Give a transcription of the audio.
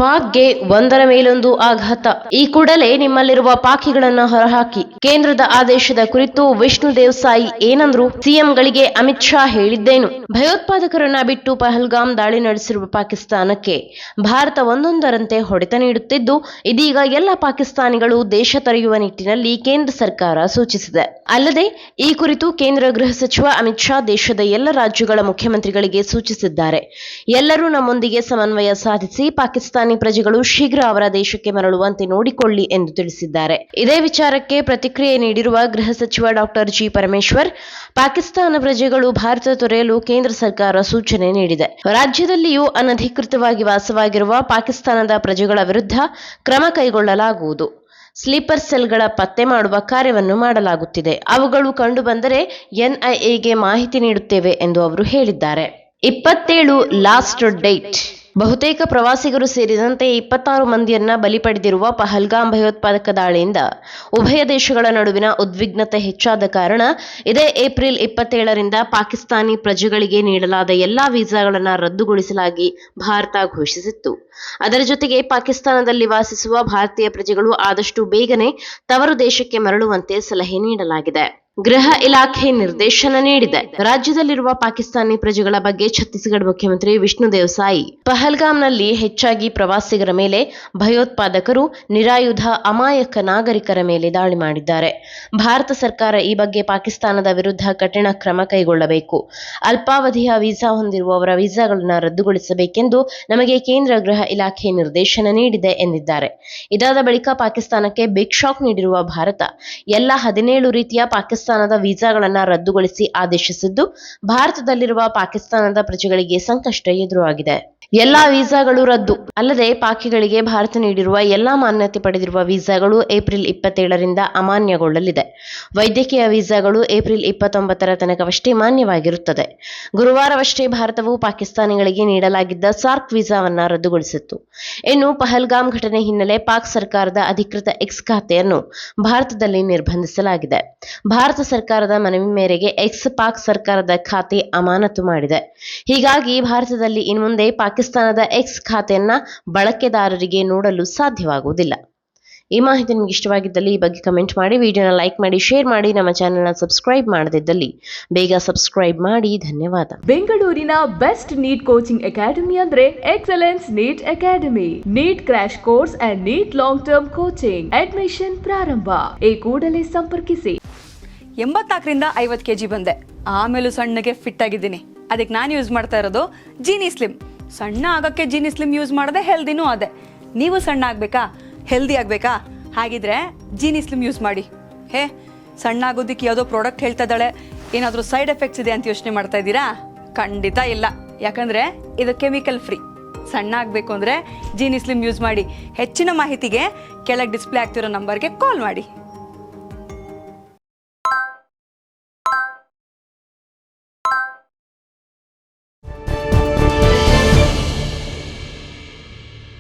ಪಾಕ್ಗೆ ಒಂದರ ಮೇಲೊಂದು ಆಘಾತ. ಈ ಕೂಡಲೇ ನಿಮ್ಮಲ್ಲಿರುವ ಪಾಕಿಗಳನ್ನು ಹೊರಹಾಕಿ. ಕೇಂದ್ರದ ಆದೇಶದ ಕುರಿತು ವಿಷ್ಣು ದೇವಸಾಯಿ ಏನಂದ್ರು? ಸಿಎಂಗಳಿಗೆ ಅಮಿತ್ ಶಾ ಹೇಳಿದ್ದೇನು? ಭಯೋತ್ಪಾದಕರನ್ನ ಬಿಟ್ಟು ಪಹಲ್ಗಾಮ್ ದಾಳಿ ನಡೆಸಿರುವ ಪಾಕಿಸ್ತಾನಕ್ಕೆ ಭಾರತ ಒಂದೊಂದರಂತೆ ಹೊಡೆತ ನೀಡುತ್ತಿದ್ದು, ಇದೀಗ ಎಲ್ಲ ಪಾಕಿಸ್ತಾನಿಗಳು ದೇಶ ತೊರೆಯುವ ನಿಟ್ಟಿನಲ್ಲಿ ಕೇಂದ್ರ ಸರ್ಕಾರ ಸೂಚಿಸಿದೆ. ಅಲ್ಲದೆ ಈ ಕುರಿತು ಕೇಂದ್ರ ಗೃಹ ಸಚಿವ ಅಮಿತ್ ಶಾ ದೇಶದ ಎಲ್ಲ ರಾಜ್ಯಗಳ ಮುಖ್ಯಮಂತ್ರಿಗಳಿಗೆ ಸೂಚಿಸಿದ್ದಾರೆ. ಎಲ್ಲರೂ ನಮ್ಮೊಂದಿಗೆ ಸಮನ್ವಯ ಸಾಧಿಸಿ ಪಾಕಿಸ್ತಾನಿ ಪ್ರಜೆಗಳು ಶೀಘ್ರ ಅವರ ದೇಶಕ್ಕೆ ಮರಳುವಂತೆ ನೋಡಿಕೊಳ್ಳಿ ಎಂದು ತಿಳಿಸಿದ್ದಾರೆ. ಇದೇ ವಿಚಾರಕ್ಕೆ ಪ್ರತಿಕ್ರಿಯೆ ನೀಡಿರುವ ಗೃಹ ಸಚಿವ ಡಾಕ್ಟರ್ ಜಿ ಪರಮೇಶ್ವರ್, ಪಾಕಿಸ್ತಾನ ಪ್ರಜೆಗಳು ಭಾರತ ತೊರೆಯಲು ಕೇಂದ್ರ ಸರ್ಕಾರ ಸೂಚನೆ ನೀಡಿದೆ. ರಾಜ್ಯದಲ್ಲಿಯೂ ಅನಧಿಕೃತವಾಗಿ ವಾಸವಾಗಿರುವ ಪಾಕಿಸ್ತಾನದ ಪ್ರಜೆಗಳ ವಿರುದ್ಧ ಕ್ರಮ ಕೈಗೊಳ್ಳಲಾಗುವುದು. ಸ್ಲೀಪರ್ ಸೆಲ್ಗಳ ಪತ್ತೆ ಮಾಡುವ ಕಾರ್ಯವನ್ನು ಮಾಡಲಾಗುತ್ತಿದೆ. ಅವುಗಳು ಕಂಡುಬಂದರೆ ಎನ್ಐಎಗೆ ಮಾಹಿತಿ ನೀಡುತ್ತೇವೆ ಎಂದು ಅವರು ಹೇಳಿದ್ದಾರೆ. 27 ಲಾಸ್ಟ್ ಡೇಟ್. ಬಹುತೇಕ ಪ್ರವಾಸಿಗರು ಸೇರಿದಂತೆ 26 ಮಂದಿಯನ್ನ ಬಲಿ ಪಡೆದಿರುವ ಪಹಲ್ಗಾಮ್ ಭಯೋತ್ಪಾದಕ ದಾಳಿಯಿಂದ ಉಭಯ ದೇಶಗಳ ನಡುವಿನ ಉದ್ವಿಗ್ನತೆ ಹೆಚ್ಚಾದ ಕಾರಣ ಇದೇ ಏಪ್ರಿಲ್ 27ರಿಂದ ಪಾಕಿಸ್ತಾನಿ ಪ್ರಜೆಗಳಿಗೆ ನೀಡಲಾದ ಎಲ್ಲಾ ವೀಸಾಗಳನ್ನು ರದ್ದುಗೊಳಿಸಲಾಗಿ ಭಾರತ ಘೋಷಿಸಿತ್ತು. ಅದರ ಜೊತೆಗೆ ಪಾಕಿಸ್ತಾನದಲ್ಲಿ ವಾಸಿಸುವ ಭಾರತೀಯ ಪ್ರಜೆಗಳು ಆದಷ್ಟು ಬೇಗನೆ ತವರು ದೇಶಕ್ಕೆ ಮರಳುವಂತೆ ಸಲಹೆ ನೀಡಲಾಗಿದೆ. ಗೃಹ ಇಲಾಖೆ ನಿರ್ದೇಶನ ನೀಡಿದೆ. ರಾಜ್ಯದಲ್ಲಿರುವ ಪಾಕಿಸ್ತಾನಿ ಪ್ರಜೆಗಳ ಬಗ್ಗೆ ಛತ್ತೀಸ್ಗಢ ಮುಖ್ಯಮಂತ್ರಿ ವಿಷ್ಣು ದೇವಸಾಯಿ, ಪಹಲ್ಗಾಮ್ನಲ್ಲಿ ಹೆಚ್ಚಾಗಿ ಪ್ರವಾಸಿಗರ ಮೇಲೆ ಭಯೋತ್ಪಾದಕರು ನಿರಾಯುಧ ಅಮಾಯಕ ನಾಗರಿಕರ ಮೇಲೆ ದಾಳಿ ಮಾಡಿದ್ದಾರೆ. ಭಾರತ ಸರ್ಕಾರ ಈ ಬಗ್ಗೆ ಪಾಕಿಸ್ತಾನದ ವಿರುದ್ಧ ಕಠಿಣ ಕ್ರಮ ಕೈಗೊಳ್ಳಬೇಕು. ಅಲ್ಪಾವಧಿಯ ವೀಸಾ ಹೊಂದಿರುವವರ ವೀಸಾಗಳನ್ನು ರದ್ದುಗೊಳಿಸಬೇಕೆಂದು ನಮಗೆ ಕೇಂದ್ರ ಗೃಹ ಇಲಾಖೆ ನಿರ್ದೇಶನ ನೀಡಿದೆ ಎಂದಿದ್ದಾರೆ. ಇದಾದ ಬಳಿಕ ಪಾಕಿಸ್ತಾನಕ್ಕೆ ಬಿಗ್ ಶಾಕ್ ನೀಡಿರುವ ಭಾರತ ಎಲ್ಲ 17 ರೀತಿಯ ಪಾಕಿಸ್ತಾನದ ವೀಸಾಗಳನ್ನು ರದ್ದುಗೊಳಿಸಿ ಆದೇಶಿಸಿದ್ದು, ಭಾರತದಲ್ಲಿರುವ ಪಾಕಿಸ್ತಾನದ ಪ್ರಜೆಗಳಿಗೆ ಸಂಕಷ್ಟ ಎದುರಾಗಿದೆ. ಎಲ್ಲಾ ವೀಸಾಗಳು ರದ್ದು. ಅಲ್ಲದೆ ಪಾಕಿಗಳಿಗೆ ಭಾರತ ನೀಡಿರುವ ಎಲ್ಲಾ ಮಾನ್ಯತೆ ಪಡೆದಿರುವ ವೀಸಾಗಳು ಏಪ್ರಿಲ್ 27ರಿಂದ ಅಮಾನ್ಯಗೊಳ್ಳಲಿದೆ. ವೈದ್ಯಕೀಯ ವೀಸಾಗಳು ಏಪ್ರಿಲ್ 29ರ ತನಕವಷ್ಟೇ ಮಾನ್ಯವಾಗಿರುತ್ತದೆ. ಗುರುವಾರವಷ್ಟೇ ಭಾರತವು ಪಾಕಿಸ್ತಾನಿಗಳಿಗೆ ನೀಡಲಾಗಿದ್ದ ಸಾರ್ಕ್ ವೀಸಾವನ್ನ ರದ್ದುಗೊಳಿಸಿತ್ತು. ಇನ್ನು ಪಹಲ್ಗಾಮ್ ಘಟನೆ ಹಿನ್ನೆಲೆ ಪಾಕ್ ಸರ್ಕಾರದ ಅಧಿಕೃತ ಎಕ್ಸ್ ಖಾತೆಯನ್ನು ಭಾರತದಲ್ಲಿ ನಿರ್ಬಂಧಿಸಲಾಗಿದೆ. ಭಾರತ ಸರ್ಕಾರದ ಮನವಿ ಮೇರೆಗೆ ಎಕ್ಸ್ ಪಾಕ್ ಸರ್ಕಾರದ ಖಾತೆ ಅಮಾನತು ಮಾಡಿದೆ. ಹೀಗಾಗಿ ಭಾರತದಲ್ಲಿ ಇನ್ಮುಂದೆ ಪಾಕಿಸ್ತಾನದ ಎಕ್ಸ್ ಖಾತೆಯನ್ನ ಬಳಕೆದಾರರಿಗೆ ನೋಡಲು ಸಾಧ್ಯವಾಗುವುದಿಲ್ಲ. ಈ ಮಾಹಿತಿ ನಿಮಗೆ ಇಷ್ಟವಾಗಿದ್ದಲ್ಲಿ ಈ ಬಗ್ಗೆ ಕಮೆಂಟ್ ಮಾಡಿ, ವಿಡಿಯೋನ ಲೈಕ್ ಮಾಡಿ, ಶೇರ್ ಮಾಡಿ. ನಮ್ಮ ಚಾನೆಲ್ನ ಸಬ್ಸ್ಕ್ರೈಬ್ ಮಾಡದಿದ್ದಲ್ಲಿ ಬೇಗ ಸಬ್ಸ್ಕ್ರೈಬ್ ಮಾಡಿ. ಧನ್ಯವಾದ. ಬೆಂಗಳೂರಿನ ಬೆಸ್ಟ್ ನೀಟ್ ಕೋಚಿಂಗ್ ಅಕಾಡೆಮಿ ಅಂದ್ರೆ excellence NEET academy. NEET crash course and NEET long term coaching admission ಪ್ರಾರಂಭ. ಈ ಕೂಡಲೇ ಸಂಪರ್ಕಿಸಿ. 84ರಿಂದ 50 kg ಬಂದೆ. ಆಮೇಲೂ ಸಣ್ಣಗೆ ಫಿಟ್ ಆಗಿದ್ದೀನಿ. ಅದಕ್ಕೆ ನಾನು ಯೂಸ್ ಮಾಡ್ತಾ ಇರೋದು ಜೀನಿ ಸ್ಲಿಮ್. ಸಣ್ಣ ಆಗಕ್ಕೆ ಜೀನಿ ಸ್ಲಿಮ್ ಯೂಸ್ ಮಾಡದೆ ಹೆಲ್ದಿನೂ ಅದೇ. ನೀವು ಸಣ್ಣ ಆಗಬೇಕಾ, ಹೆಲ್ದಿ ಆಗಬೇಕಾ? ಹಾಗಿದ್ರೆ ಜೀನಿ ಸ್ಲಿಮ್ ಯೂಸ್ ಮಾಡಿ. ಸಣ್ಣ ಆಗೋದಕ್ಕೆ ಯಾವುದೋ ಪ್ರಾಡಕ್ಟ್ ಹೇಳ್ತಾ ಇದ್ದಾಳೆ, ಏನಾದರೂ ಸೈಡ್ ಎಫೆಕ್ಟ್ಸ್ ಇದೆ ಅಂತ ಯೋಚನೆ ಮಾಡ್ತಾ ಇದ್ದೀರಾ? ಖಂಡಿತ ಇಲ್ಲ. ಯಾಕಂದರೆ ಇದು ಕೆಮಿಕಲ್ ಫ್ರೀ. ಸಣ್ಣ ಆಗಬೇಕು ಅಂದರೆ ಜೀನಿ ಸ್ಲಿಮ್ ಯೂಸ್ ಮಾಡಿ. ಹೆಚ್ಚಿನ ಮಾಹಿತಿಗೆ ಕೆಳಗೆ ಡಿಸ್ಪ್ಲೇ ಆಗ್ತಿರೋ ನಂಬರ್ಗೆ ಕಾಲ್ ಮಾಡಿ.